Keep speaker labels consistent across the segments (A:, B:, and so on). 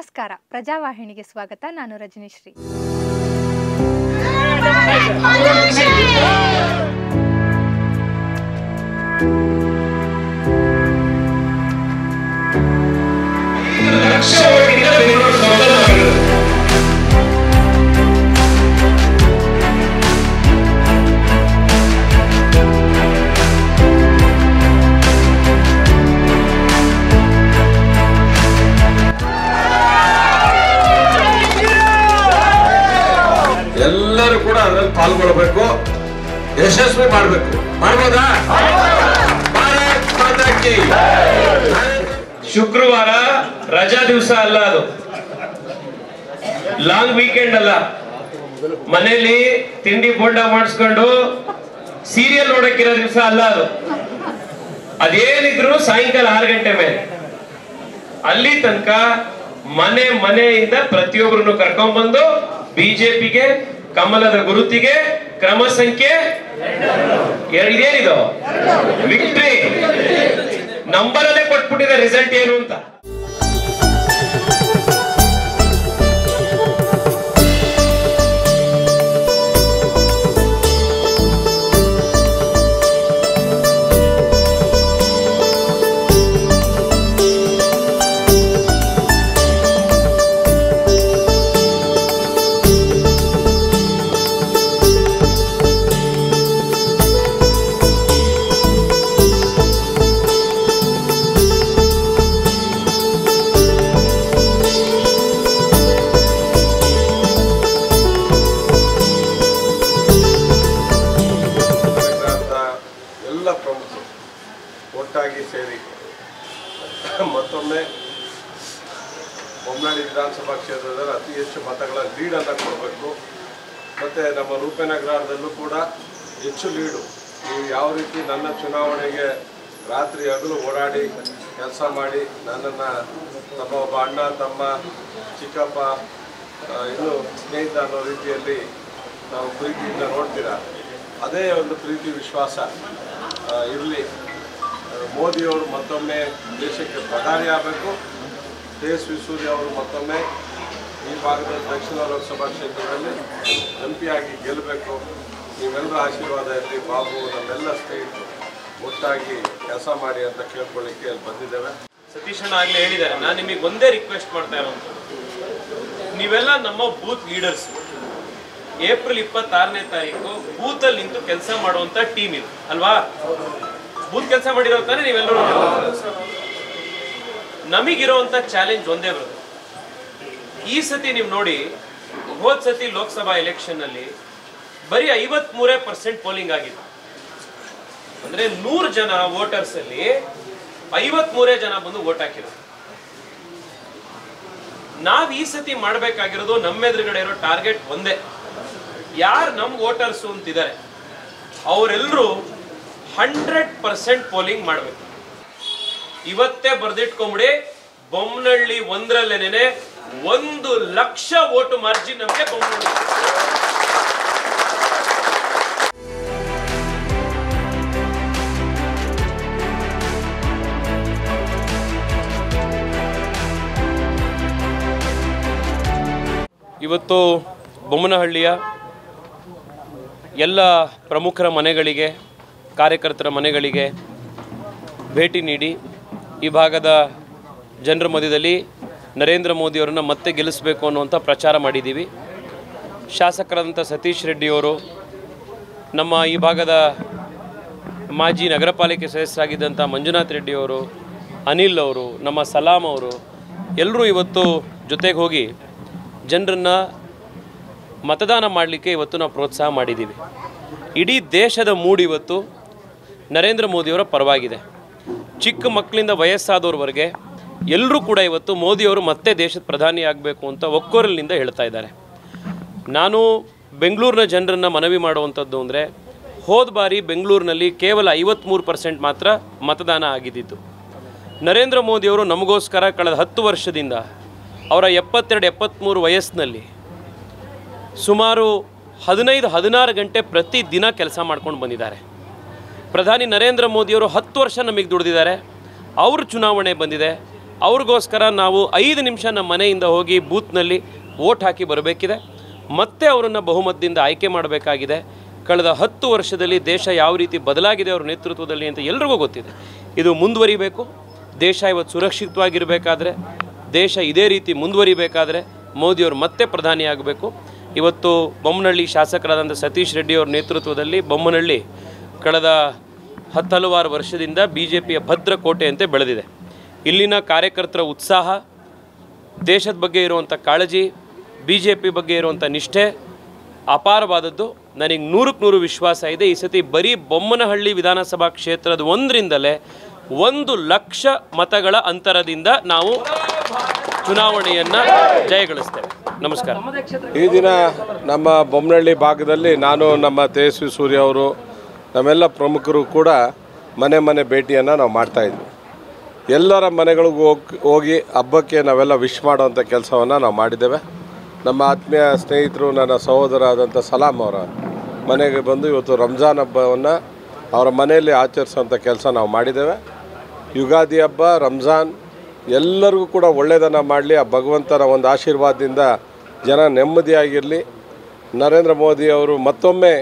A: ನಮಸ್ಕಾರ, ಪ್ರಜಾವಾಹಿನಿಗೆ ಸ್ವಾಗತ. ನಾನು ರಜನಿಶ್ರೀ.
B: ಎಲ್ಲರೂ ಕೂಡ ಅದರಲ್ಲಿ ಪಾಲ್ಗೊಳ್ಳಬೇಕು, ಯಶಸ್ವಿ ಮಾಡಬೇಕು. ಮಾಡ್ಬೋದಾ? ಭಾರತ್ ಮಾತಾ ಕಿ.
C: ಶುಕ್ರವಾರ ರಜಾ ದಿವಸ ಅಲ್ಲ, ಅದು ಲಾಂಗ್ ವೀಕೆಂಡ್ ಅಲ್ಲ. ಮನೆಯಲ್ಲಿ ತಿಂಡಿ ಬೋಂಡ ಮಾಡಿಸ್ಕೊಂಡು ಸೀರಿಯಲ್ ನೋಡಕ್ಕಿರೋ ದಿವಸ ಅಲ್ಲ ಅದು. ಅದೇನಿದ್ರು ಸಾಯಂಕಾಲ 6 ಗಂಟೆ ಮೇಲೆ. ಅಲ್ಲಿ ತನಕ ಮನೆಯಿಂದ ಪ್ರತಿಯೊಬ್ಬರನ್ನು ಕರ್ಕೊಂಡ್ಬಂದು ಬಿಜೆಪಿಗೆ, ಕಮಲದ ಗುರುತಿಗೆ ಕ್ರಮ ಸಂಖ್ಯೆ 2 ಇದೇನಿದು ವಿಕ್ಟ್ರಿ ನಂಬರ್ ಅಲ್ಲೇ ಕೊಟ್ಬಿಟ್ಟಿದೆ ರಿಸಲ್ಟ್ ಏನು ಅಂತ.
B: ಪ್ರಮುಖರು ಒಟ್ಟಾಗಿ ಸೇರಿ ಮತ್ತೊಮ್ಮೆ ಬೊಮ್ಮನಹಳ್ಳಿ ವಿಧಾನಸಭಾ ಕ್ಷೇತ್ರದಲ್ಲಿ ಅತಿ ಹೆಚ್ಚು ಮತಗಳ ಲೀಡನ್ನು ಕೊಡಬೇಕು. ಮತ್ತು ನಮ್ಮ ರೂಪೇನಗರದಲ್ಲೂ ಕೂಡ ಹೆಚ್ಚು ಲೀಡು. ನೀವು ಯಾವ ರೀತಿ ನನ್ನ ಚುನಾವಣೆಗೆ ರಾತ್ರಿ ಹಗಲು ಓಡಾಡಿ ಕೆಲಸ ಮಾಡಿ ನನ್ನನ್ನು ತಮ್ಮ ಒಬ್ಬ ಅಣ್ಣ, ತಮ್ಮ, ಚಿಕ್ಕಪ್ಪ, ಇನ್ನೂ ಸ್ನೇಹಿತ ಅನ್ನೋ ರೀತಿಯಲ್ಲಿ ನಾವು ಪ್ರೀತಿಯಿಂದ ನೋಡ್ತೀರಾ. ಅದೇ ಒಂದು ಪ್ರೀತಿ ವಿಶ್ವಾಸ ಇರಲಿ. ಮೋದಿಯವರು ಮತ್ತೊಮ್ಮೆ ದೇಶಕ್ಕೆ ಪ್ರಧಾನಿ ಆಗಬೇಕು. ತೇಜಸ್ವಿ ಸೂರ್ಯ ಅವರು ಮತ್ತೊಮ್ಮೆ ಈ ಭಾಗದ ದಕ್ಷಿಣ ಲೋಕಸಭಾ ಕ್ಷೇತ್ರದಲ್ಲಿ MP ಆಗಿ ಗೆಲ್ಲಬೇಕು. ನೀವೆಲ್ಲರ ಆಶೀರ್ವಾದ ಇರಲಿ. ಬಾಬು, ನಮ್ಮೆಲ್ಲ ಸ್ನೇಹಿತರು ಒಟ್ಟಾಗಿ ಕೆಲಸ ಮಾಡಿ ಅಂತ ಕೇಳ್ಕೊಳ್ಳಿಕ್ಕೆ ಅಲ್ಲಿ ಬಂದಿದ್ದೇವೆ.
C: ಸತೀಶಣ್ಣ ಆಗ್ಲೇ ಹೇಳಿದ್ದಾರೆ. ನಾನು ನಿಮಗೆ ಒಂದೇ ರಿಕ್ವೆಸ್ಟ್ ಮಾಡ್ತಾ ಇರೋದು, ನೀವೆಲ್ಲ ನಮ್ಮ ಬೂತ್ ಲೀಡರ್ಸ್. ಏಪ್ರಿಲ್ 26ನೇ ತಾರೀಕು ಬೂತಲ್ಲಿ ನಿಂತು ಕೆಲಸ ಮಾಡುವಂತ ಟೀಮ್ ಇದು ಅಲ್ವಾ? ಬೂತ್ ಕೆಲಸ ಮಾಡಿರೋ ತಾನೆ ನೀವೆಲ್ಲರೂ. ನಮಗಿರೋಂಥ ಚಾಲೆಂಜ್ ಒಂದೇ ಬರೋದು. ಈ ಸತಿ ನೀವು ನೋಡಿ, ಹೋದ್ ಸತಿ ಲೋಕಸಭಾ ಎಲೆಕ್ಷನ್ ಅಲ್ಲಿ ಬರೀ 53% ಪೋಲಿಂಗ್ ಆಗಿತ್ತು. ಅಂದ್ರೆ 100 ಜನ ವೋಟರ್ಸ್ ಅಲ್ಲಿ 53 ಜನ ಬಂದು ವೋಟ್ ಹಾಕಿದ್ರು. ನಾವ್ ಈ ಸತಿ ಮಾಡ್ಬೇಕಾಗಿರೋದು, ನಮ್ಮೆದುರುಗಡೆ ಇರೋ ಟಾರ್ಗೆಟ್ ಒಂದೇ. ಯಾರು ನಮ್ಮ ವೋಟರ್ಸು ಅಂತಿದ್ದಾರೆ ಅವರೆಲ್ಲರೂ 100% ಪೋಲಿಂಗ್ ಮಾಡಬೇಕು. ಇವತ್ತೇ ಬರ್ದಿಟ್ಕೊಂಬಿಡಿ, ಬೊಮ್ಮನಹಳ್ಳಿ 1ರಲ್ಲೇನೆ 1 ಲಕ್ಷ ವೋಟು ಮಾರ್ಜಿನ್ ನಮಗೆ ಬೊಮ್ಮನಹಳ್ಳಿ. ಇವತ್ತು ಬೊಮ್ಮನಹಳ್ಳಿಯ ಎಲ್ಲ ಪ್ರಮುಖರ ಮನೆಗಳಿಗೆ, ಕಾರ್ಯಕರ್ತರ ಮನೆಗಳಿಗೆ ಭೇಟಿ ನೀಡಿ ಈ ಭಾಗದ ಜನರ ಮಧ್ಯದಲ್ಲಿ ನರೇಂದ್ರ ಮೋದಿಯವರನ್ನು ಮತ್ತೆ ಗೆಲ್ಲಿಸಬೇಕು ಅನ್ನುವಂಥ ಪ್ರಚಾರ ಮಾಡಿದ್ದೀವಿ. ಶಾಸಕರಾದಂಥ ಸತೀಶ್ ರೆಡ್ಡಿಯವರು, ನಮ್ಮ ಈ ಭಾಗದ ಮಾಜಿ ನಗರ ಪಾಲಿಕೆ ಸದಸ್ಯರಾಗಿದ್ದಂಥ ಮಂಜುನಾಥ್ ರೆಡ್ಡಿಯವರು, ಅನಿಲ್ ಅವರು, ನಮ್ಮ ಸಲಾಂ ಅವರು ಎಲ್ಲರೂ ಇವತ್ತು ಜೊತೆಗೆ ಹೋಗಿ ಜನರನ್ನು ಮತದಾನ ಮಾಡಲಿಕ್ಕೆ ಇವತ್ತು ನಾವು ಪ್ರೋತ್ಸಾಹ ಮಾಡಿದ್ದೀವಿ. ಇಡೀ ದೇಶದ ಮೂಡಿ ಇವತ್ತು ನರೇಂದ್ರ ಮೋದಿಯವರ ಪರವಾಗಿದೆ. ಚಿಕ್ಕ ಮಕ್ಕಳಿಂದ ವಯಸ್ಸಾದವ್ರವರೆಗೆ ಎಲ್ಲರೂ ಕೂಡ ಇವತ್ತು ಮೋದಿಯವರು ಮತ್ತೆ ದೇಶದ ಪ್ರಧಾನಿ ಆಗಬೇಕು ಅಂತ ಒಕ್ಕೊರಲಿನಿಂದ ಹೇಳ್ತಾ ಇದ್ದಾರೆ. ನಾನು ಬೆಂಗಳೂರಿನ ಜನರನ್ನು ಮನವಿ ಮಾಡುವಂಥದ್ದು ಅಂದರೆ, ಹೋದ ಬಾರಿ ಬೆಂಗಳೂರಿನಲ್ಲಿ ಕೇವಲ 53% ಮಾತ್ರ ಮತದಾನ ಆಗಿದ್ದಿತ್ತು. ನರೇಂದ್ರ ಮೋದಿಯವರು ನಮಗೋಸ್ಕರ ಕಳೆದ 10 ವರ್ಷದಿಂದ ಅವರ 72-73 ವಯಸ್ಸಿನಲ್ಲಿ ಸುಮಾರು 15-16 ಗಂಟೆ ಪ್ರತಿದಿನ ಕೆಲಸ ಮಾಡ್ಕೊಂಡು ಬಂದಿದ್ದಾರೆ. ಪ್ರಧಾನಿ ನರೇಂದ್ರ ಮೋದಿಯವರು 10 ವರ್ಷ ನಮಗೆ ದುಡಿದಿದ್ದಾರೆ. ಅವ್ರ ಚುನಾವಣೆ ಬಂದಿದೆ. ಅವ್ರಿಗೋಸ್ಕರ ನಾವು 5 ನಿಮಿಷ ನಮ್ಮ ಮನೆಯಿಂದ ಹೋಗಿ ಬೂತ್ನಲ್ಲಿ ವೋಟ್ ಹಾಕಿ ಬರಬೇಕಿದೆ. ಮತ್ತೆ ಅವರನ್ನು ಬಹುಮತದಿಂದ ಆಯ್ಕೆ ಮಾಡಬೇಕಾಗಿದೆ. ಕಳೆದ 10 ವರ್ಷದಲ್ಲಿ ದೇಶ ಯಾವ ರೀತಿ ಬದಲಾಗಿದೆ ಅವರ ನೇತೃತ್ವದಲ್ಲಿ ಅಂತ ಎಲ್ರಿಗೂ ಗೊತ್ತಿದೆ. ಇದು ಮುಂದುವರಿಬೇಕು. ದೇಶ ಇವತ್ತು ಸುರಕ್ಷಿತವಾಗಿರಬೇಕಾದ್ರೆ, ದೇಶ ಇದೇ ರೀತಿ ಮುಂದುವರಿಬೇಕಾದ್ರೆ ಮೋದಿಯವರು ಮತ್ತೆ ಪ್ರಧಾನಿ ಆಗಬೇಕು. ಇವತ್ತು ಬೊಮ್ಮನಹಳ್ಳಿ ಶಾಸಕರಾದಂಥ ಸತೀಶ್ ರೆಡ್ಡಿ ಅವರ ನೇತೃತ್ವದಲ್ಲಿ ಬೊಮ್ಮನಹಳ್ಳಿ ಕಳೆದ 10 ಹಲವಾರು ವರ್ಷದಿಂದ BJPಯ ಭದ್ರಕೋಟೆಯಂತೆ ಬೆಳೆದಿದೆ. ಇಲ್ಲಿನ ಕಾರ್ಯಕರ್ತರ ಉತ್ಸಾಹ, ದೇಶದ ಬಗ್ಗೆ ಇರುವಂಥ ಕಾಳಜಿ, BJP ಬಗ್ಗೆ ಇರುವಂಥ ನಿಷ್ಠೆ ಅಪಾರವಾದದ್ದು. ನನಗೆ 100ಕ್ಕೆ 100 ವಿಶ್ವಾಸ ಇದೆ. ಈ ಸತಿ ಬರೀ ಬೊಮ್ಮನಹಳ್ಳಿ ವಿಧಾನಸಭಾ ಕ್ಷೇತ್ರದ 1ರಿಂದಲೇ 1 ಲಕ್ಷ ಮತಗಳ ಅಂತರದಿಂದ ನಾವು ಚುನಾವಣೆಯನ್ನು ಜಯಗಳಿಸ್ತೇವೆ. ನಮಸ್ಕಾರ.
B: ಈ ದಿನ ನಮ್ಮ ಬೊಮ್ಮನಹಳ್ಳಿ ಭಾಗದಲ್ಲಿ ನಾನು, ನಮ್ಮ ತೇಜಸ್ವಿ ಸೂರ್ಯ ಅವರು, ನಮ್ಮೆಲ್ಲ ಪ್ರಮುಖರು ಕೂಡ ಮನೆ ಭೇಟಿಯನ್ನು ನಾವು ಮಾಡ್ತಾಯಿದ್ವಿ. ಎಲ್ಲರ ಮನೆಗಳಿಗೂ ಹೋಗಿ ಹಬ್ಬಕ್ಕೆ ನಾವೆಲ್ಲ ವಿಶ್ ಮಾಡೋವಂಥ ಕೆಲಸವನ್ನು ನಾವು ಮಾಡಿದ್ದೇವೆ. ನಮ್ಮ ಆತ್ಮೀಯ ಸ್ನೇಹಿತರು, ನನ್ನ ಸಹೋದರ ಆದಂಥ ಸಲಾಮ್ ಅವರ ಮನೆಗೆ ಬಂದು ಇವತ್ತು ರಂಜಾನ್ ಹಬ್ಬವನ್ನು ಅವರ ಮನೆಯಲ್ಲಿ ಆಚರಿಸೋಂಥ ಕೆಲಸ ನಾವು ಮಾಡಿದ್ದೇವೆ. ಯುಗಾದಿ ಹಬ್ಬ, ರಂಜಾನ್ ಎಲ್ಲರಿಗೂ ಕೂಡ ಒಳ್ಳೆಯದನ್ನು ಮಾಡಲಿ. ಆ ಭಗವಂತನ ಒಂದು ಆಶೀರ್ವಾದದಿಂದ ಜನ ನೆಮ್ಮದಿಯಾಗಿರಲಿ. ನರೇಂದ್ರ ಮೋದಿ ಅವರು ಮತ್ತೊಮ್ಮೆ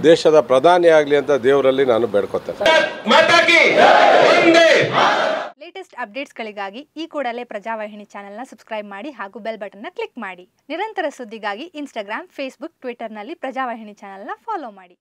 B: ದೇಶದ ಪ್ರಧಾನಿ ಆಗಲಿ ಅಂತ ದೇವರಲ್ಲಿ ನಾನು ಬೇಡ್ಕೊತೇನೆ.
A: ಲೇಟೆಸ್ಟ್ ಅಪ್ಡೇಟ್ಸ್ಗಳಿಗಾಗಿ ಈ ಕೂಡಲೇ ಪ್ರಜಾವಾಹಿನಿ ಚಾನೆಲ್ನ ಸಬ್ಸ್ಕ್ರೈಬ್ ಮಾಡಿ ಹಾಗೂ ಬೆಲ್ ಬಟನ್ನ ಕ್ಲಿಕ್ ಮಾಡಿ. ನಿರಂತರ ಸುದ್ದಿಗಾಗಿ ಇನ್ಸ್ಟಾಗ್ರಾಮ್, ಫೇಸ್ಬುಕ್, ಟ್ವಿಟರ್ನಲ್ಲಿ ಪ್ರಜಾವಾಹಿನಿ ಚಾನೆಲ್ನ ಫಾಲೋ ಮಾಡಿ.